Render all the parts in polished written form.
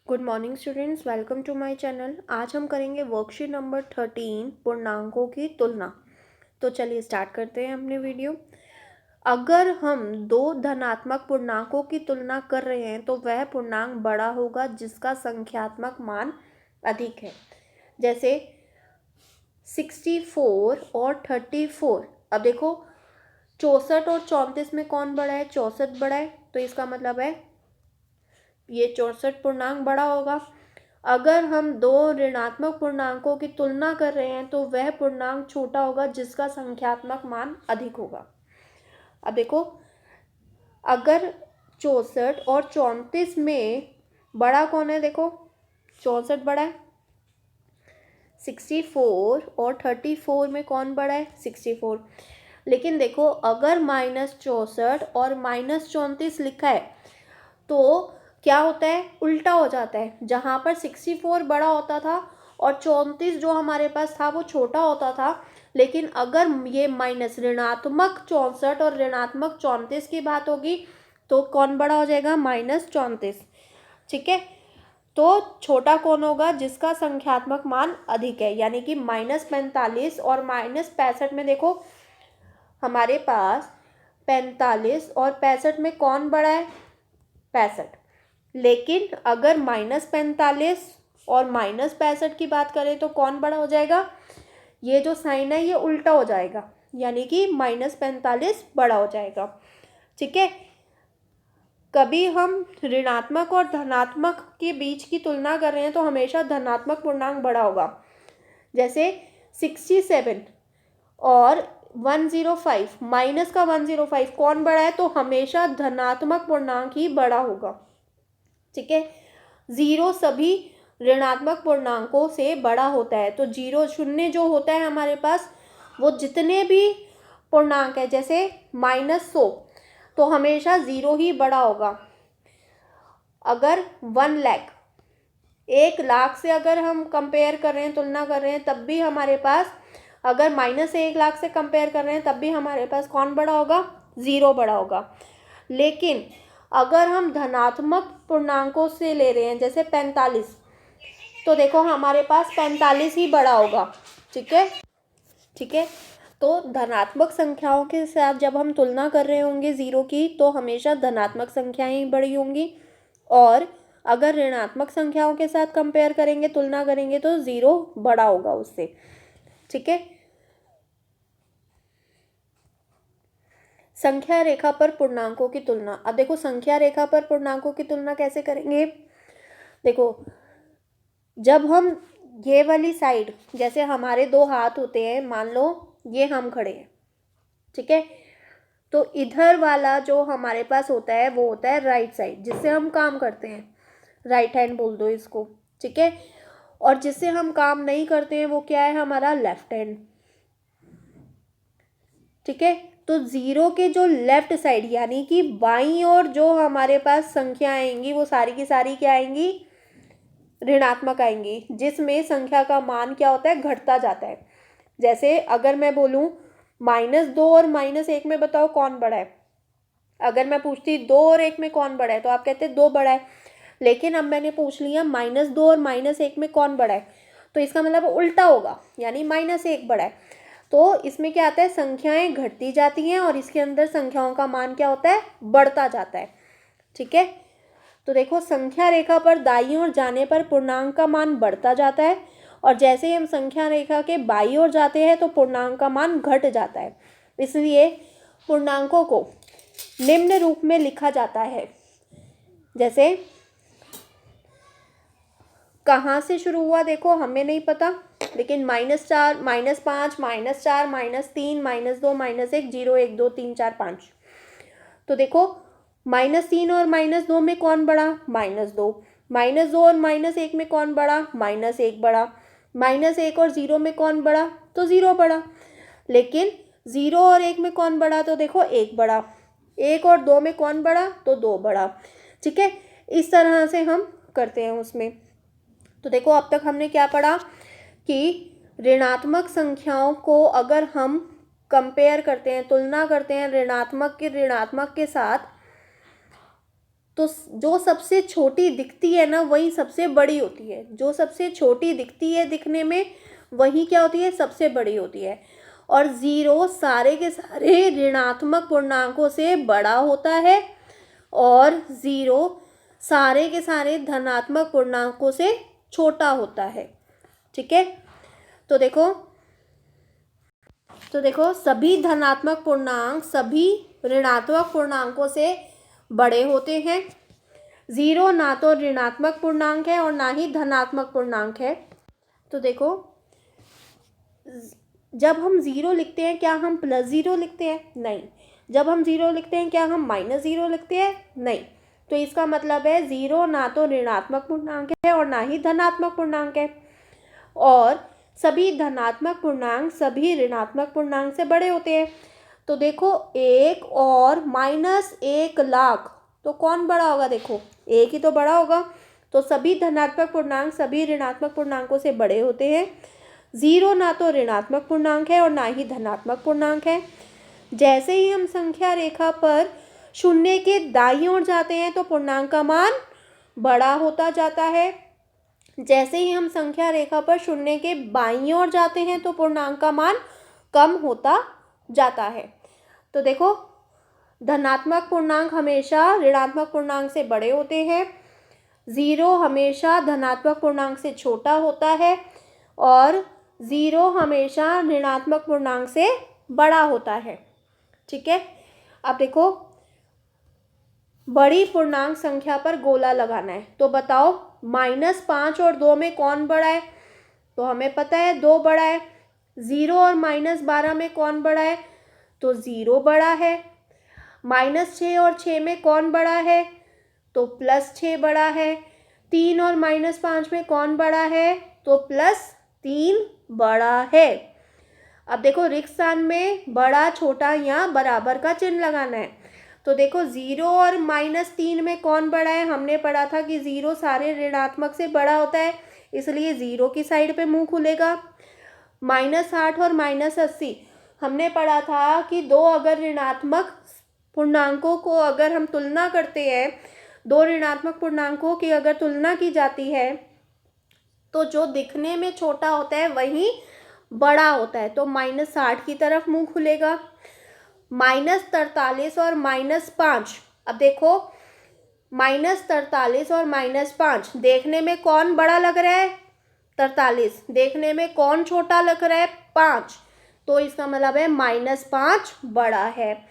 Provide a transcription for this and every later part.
Good morning students, welcome to my channel. आज हम करेंगे वर्कशीट नंबर 13 पूर्णांकों की तुलना। तो चलिए स्टार्ट करते हैं अपने वीडियो। अगर हम दो धनात्मक पूर्णांकों की तुलना कर रहे हैं तो वह पूर्णांक बड़ा होगा जिसका संख्यात्मक मान अधिक है। जैसे 64 और 34। अब देखो 64 और 34 में कौन बड़ा है? 64 बड़ा है, तो इसका मतलब है ये 64 पूर्णांक बड़ा होगा। अगर हम दो ऋणात्मक पूर्णांकों की तुलना कर रहे हैं तो वह पूर्णांक छोटा होगा जिसका संख्यात्मक मान अधिक होगा। अब देखो, अगर 64 और 34 में बड़ा कौन है? देखो 64 बड़ा है। 64 और 34 में कौन बड़ा है? 64। लेकिन देखो, अगर -64 और -34 लिखा है तो क्या होता है? उल्टा हो जाता है। जहाँ पर 64 बड़ा होता था और 34 जो हमारे पास था वो छोटा होता था। लेकिन अगर ये माइनस ऋणात्मक 64 और ऋणात्मक 34 की बात होगी तो कौन बड़ा हो जाएगा? -34। ठीक है, तो छोटा कौन होगा? जिसका संख्यात्मक मान अधिक है, यानी कि -45 और -65 में देखो हमारे पास 45 और 65 में कौन बड़ा है? 65। लेकिन अगर -45 और -65 की बात करें तो कौन बड़ा हो जाएगा? ये जो साइन है ये उल्टा हो जाएगा, यानी कि -45 बड़ा हो जाएगा। ठीक है, कभी हम ऋणात्मक और धनात्मक के बीच की तुलना कर रहे हैं तो हमेशा धनात्मक पूर्णांक बड़ा होगा। जैसे 67 और 105, माइनस का 105 कौन बड़ा है? तो हमेशा धनात्मक पूर्णांक ही बड़ा होगा। ठीक है, 0 सभी ऋणात्मक पूर्णांकों से बड़ा होता है। तो 0 शून्य जो होता है हमारे पास, वो जितने भी पूर्णांक है, जैसे -100, तो हमेशा 0 ही बड़ा होगा। अगर 1 लाख, 1 लाख से अगर हम कंपेयर कर रहे हैं, तुलना कर रहे हैं, तब भी हमारे पास, अगर -1 लाख से कंपेयर कर रहे हैं तब भी हमारे पास कौन बड़ा होगा? 0 बड़ा होगा। लेकिन अगर हम धनात्मक पूर्णांकों से ले रहे हैं, जैसे 45, तो देखो हमारे पास 45 ही बड़ा होगा। ठीक है, ठीक है, तो धनात्मक संख्याओं के साथ जब हम तुलना कर रहे होंगे 0 की तो हमेशा धनात्मक संख्याएं ही बड़ी होंगी, और अगर ऋणात्मक संख्याओं के साथ कंपेयर करेंगे, तुलना करेंगे, तो 0 बड़ा होगा उससे। ठीक है, संख्या रेखा पर पूर्णांकों की तुलना। अब देखो, संख्या रेखा पर पूर्णांकों की तुलना कैसे करेंगे? देखो, जब हम ये वाली साइड, जैसे हमारे दो हाथ होते हैं, मान लो ये हम खड़े हैं, ठीक है, तो इधर वाला जो हमारे पास होता है वो होता है राइट साइड, जिससे हम काम करते हैं, राइट हैंड बोल दो इसको। ठीक है, और जिससे हम काम नहीं करते हैं वो क्या है? हमारा लेफ्ट हैंड। ठीक है, तो 0 के जो लेफ्ट साइड, यानी कि बाईं ओर जो हमारे पास संख्या आएंगी वो सारी की सारी क्या आएंगी? ऋणात्मक आएंगी, जिसमें संख्या का मान क्या होता है? घटता जाता है। जैसे अगर मैं बोलूं -2 और -1 में बताओ कौन बड़ा है? अगर मैं पूछती 2 और 1 में कौन बड़ा है तो आप कहते 2 बड़ा है। लेकिन अब मैंने पूछ लिया -2 और -1 में कौन बड़ा है, तो इसका मतलब उल्टा होगा, यानी -1 बड़ा है। तो इसमें क्या आता है? संख्याएं घटती जाती हैं और इसके अंदर संख्याओं का मान क्या होता है? बढ़ता जाता है। ठीक है, तो देखो, संख्या रेखा पर दाईं ओर जाने पर पूर्णांक का मान बढ़ता जाता है, और जैसे ही हम संख्या रेखा के बाईं ओर जाते हैं तो पूर्णांक का मान घट जाता है। इसलिए पूर्णांकों को निम्न रूप में लिखा जाता है। जैसे कहाँ से शुरू हुआ देखो हमें नहीं पता, लेकिन -4, -5, -4, -3, -2, -1, 0, 1, 2, 3, 4, 5। तो देखो, -3 और -2 में कौन बड़ा? -2। -2 और -1 में कौन बड़ा? -1 बड़ा। -1 और 0 में कौन बड़ा? तो 0 बड़ा। लेकिन 0 और 1 में कौन बड़ा? तो देखो 1 बड़ा। 1 और 2 में कौन बड़ा? तो 2 बड़ा। ठीक है, इस तरह से हम करते हैं उसमें। तो देखो, अब तक हमने क्या पढ़ा कि ऋणात्मक संख्याओं को अगर हम कंपेयर करते हैं, तुलना करते हैं ऋणात्मक के साथ, तो जो सबसे छोटी दिखती है ना वही सबसे बड़ी होती है, जो सबसे छोटी दिखती है दिखने में वही क्या होती है, सबसे बड़ी होती है। और ज़ीरो सारे के सारे ऋणात्मक पूर्णांकों से बड़ा होता है और ज़ीरो सारे के सारे धनात्मक पूर्णांकों से छोटा होता है। ठीक है, तो देखो सभी धनात्मक पूर्णांक सभी ऋणात्मक पूर्णांकों से बड़े होते हैं। ज़ीरो ना तो ऋणात्मक पूर्णांक है और ना ही धनात्मक पूर्णांक है। तो देखो जब हम ज़ीरो लिखते हैं क्या हम प्लस ज़ीरो लिखते हैं? नहीं। जब हम ज़ीरो लिखते हैं क्या हम माइनस ज़ीरो लिखते हैं? नहीं। तो इसका मतलब है ज़ीरो ना तो ऋणात्मक पूर्णांक है और ना ही धनात्मक पूर्णांक है। और सभी धनात्मक पूर्णांक सभी ऋणात्मक पूर्णांक से बड़े होते हैं। तो देखो 1 और -1,00,000 तो कौन बड़ा होगा? देखो 1 ही तो बड़ा होगा। तो सभी धनात्मक पूर्णांक सभी ऋणात्मक पूर्णांकों से बड़े होते हैं। ज़ीरो ना तो ऋणात्मक पूर्णांक है और ना ही धनात्मक पूर्णांक है। जैसे ही हम संख्या रेखा पर शून्य के दाईं ओर जाते हैं तो पूर्णांक का मान बड़ा होता जाता है। जैसे ही हम संख्या रेखा पर शून्य के बाईं ओर जाते हैं तो पूर्णांक का मान कम होता जाता है। तो देखो धनात्मक पूर्णांक हमेशा ऋणात्मक पूर्णांक से बड़े होते हैं। ज़ीरो हमेशा धनात्मक पूर्णांक से छोटा होता है और ज़ीरो हमेशा ऋणात्मक पूर्णांक से बड़ा होता है। ठीक है, अब देखो बड़ी पूर्णांक संख्या पर गोला लगाना है। तो बताओ -5 और 2 में कौन बड़ा है? तो हमें पता है 2 बड़ा है। 0 और -12 में कौन बड़ा है? तो 0 बड़ा है। -6 और 6 में कौन बड़ा है? तो +6 बड़ा है। 3 और -5 में कौन बड़ा है? तो +3 बड़ा है। अब देखो रिक्त स्थान में बड़ा छोटा या बराबर का चिन्ह लगाना है। तो देखो 0 और -3 में कौन बड़ा है? हमने पढ़ा था कि 0 सारे ऋणात्मक से बड़ा होता है, इसलिए 0 की साइड पे मुंह खुलेगा। -8 और -80 हमने पढ़ा था कि दो अगर ऋणात्मक पूर्णांकों को अगर हम तुलना करते हैं, दो ऋणात्मक पूर्णांकों की अगर तुलना की जाती है तो जो दिखने में छोटा होता है वही बड़ा होता है। तो -60 की तरफ मुंह खुलेगा। -43 और -5, अब देखो -43 और -5 देखने में कौन बड़ा लग रहा है? 43। देखने में कौन छोटा लग रहा है? 5। तो इसका मतलब है -5 बड़ा है।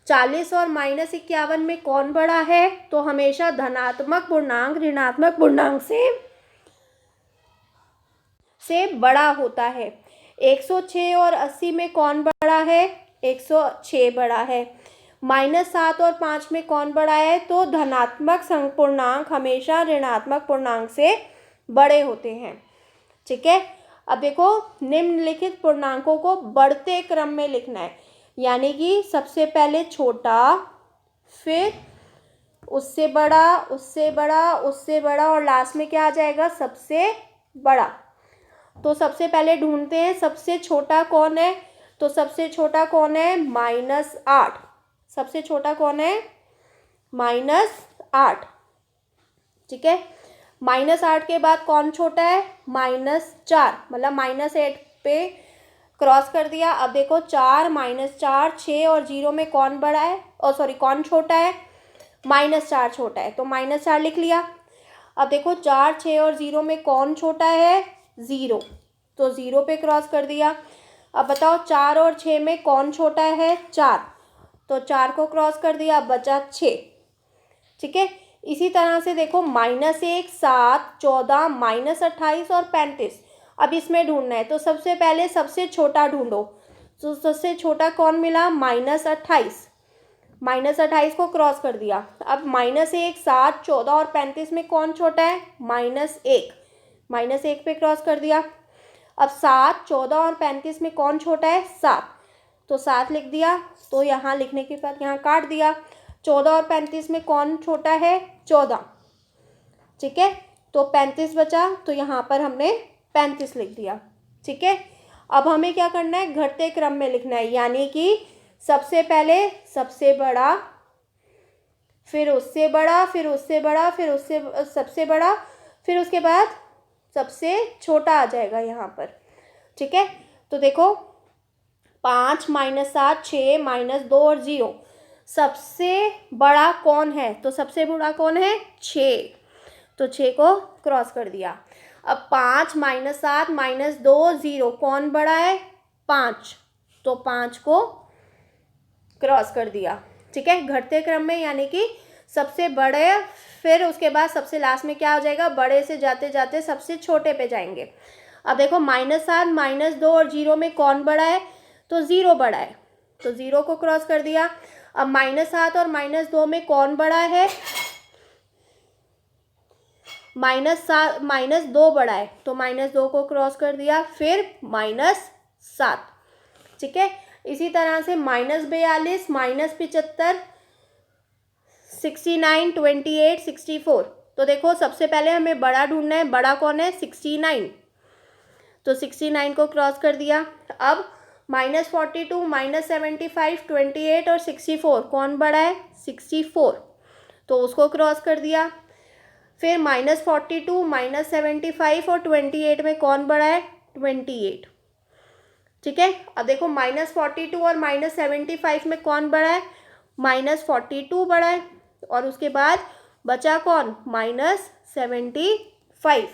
40 और -51 में कौन बड़ा है? तो हमेशा धनात्मक पूर्णांक ऋणात्मक पूर्णांक से बड़ा होता है। 106 और 80 में कौन बड़ा है? 106 बड़ा है। -7 और 5 में कौन बड़ा है? तो धनात्मक पूर्णांक हमेशा ऋणात्मक पूर्णांक से बड़े होते हैं। ठीक है, अब देखो निम्नलिखित पूर्णांकों को बढ़ते क्रम में लिखना है, यानी कि सबसे पहले छोटा, फिर उससे बड़ा, उससे बड़ा, उससे बड़ा और लास्ट में क्या आ जाएगा? सबसे बड़ा। तो सबसे पहले ढूंढते हैं सबसे छोटा कौन है। तो सबसे छोटा कौन है? -8। सबसे छोटा कौन है? -8। ठीक है, -8 के बाद कौन छोटा है? -4, मतलब -8 पे क्रॉस कर दिया। अब देखो 4, -4, 6 और 0 में कौन बड़ा है? कौन छोटा है? -4 छोटा है, तो -4 लिख लिया। अब देखो 4, 6 और 0 में कौन छोटा है? 0, तो 0 पे क्रॉस कर दिया। अब बताओ 4 और 6 में कौन छोटा है? 4, तो 4 को क्रॉस कर दिया, अब बचा 6। ठीक है, इसी तरह से देखो -1, 7, 14, -28 और 35। अब इसमें ढूंढना है, तो सबसे पहले सबसे छोटा ढूंढो। तो सबसे छोटा कौन मिला? -28। -28 को क्रॉस कर दिया। अब -1, 7, 14 और 35 में कौन छोटा है? -1। -1 पे क्रॉस कर दिया। अब 7, 14 और 35 में कौन छोटा है? 7, तो 7 लिख दिया। तो यहाँ लिखने के बाद यहाँ काट दिया। 14 और 35 में कौन छोटा है? 14। ठीक है, तो 35 बचा, तो यहाँ पर हमने 35 लिख दिया। ठीक है, अब हमें क्या करना है? घटते क्रम में लिखना है, यानी कि सबसे पहले सबसे बड़ा, फिर उससे बड़ा, फिर उससे बड़ा, फिर उससे सबसे बड़ा, फिर उसके बाद सबसे छोटा आ जाएगा यहाँ पर। ठीक है, तो देखो 5 माइनस 7 6 माइनस 2 और 0, सबसे बड़ा कौन है? तो सबसे बड़ा कौन है? 6, तो 6 को क्रॉस कर दिया। अब 5 माइनस 7 माइनस 2 0, कौन बड़ा है? 5, तो 5 को क्रॉस कर दिया। ठीक है, घटते क्रम में, यानी कि सबसे बड़े, फिर उसके बाद सबसे लास्ट में क्या हो जाएगा? बड़े से जाते जाते सबसे छोटे पे जाएंगे। अब देखो -7 -2 और 0 में कौन बड़ा है? तो 0 बड़ा है, तो 0 को क्रॉस कर दिया। अब -7 और -2 में कौन बड़ा है? -2 बड़ा है, तो -2 को क्रॉस कर दिया, फिर -7। ठीक है, इसी तरह से -42 -75 69 28 64, तो देखो सबसे पहले हमें बड़ा ढूंढना है। बड़ा कौन है? 69, तो 69 को क्रॉस कर दिया। अब -42 -75 28 और 64, कौन बड़ा है? 64, तो उसको क्रॉस कर दिया। फिर -42 -75 और 28 में कौन बड़ा है? 28। ठीक है, अब देखो -42 और -75 में कौन बड़ा है? -42 बड़ा है, और उसके बाद बचा कौन? -75।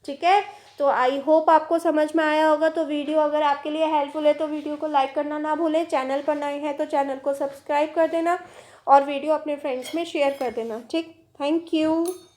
ठीक है, तो आई होप आपको समझ में आया होगा। तो वीडियो अगर आपके लिए हेल्पफुल है तो वीडियो को लाइक करना ना भूलें। चैनल पर नए हैं तो चैनल को सब्सक्राइब कर देना और वीडियो अपने फ्रेंड्स में शेयर कर देना। ठीक, थैंक यू।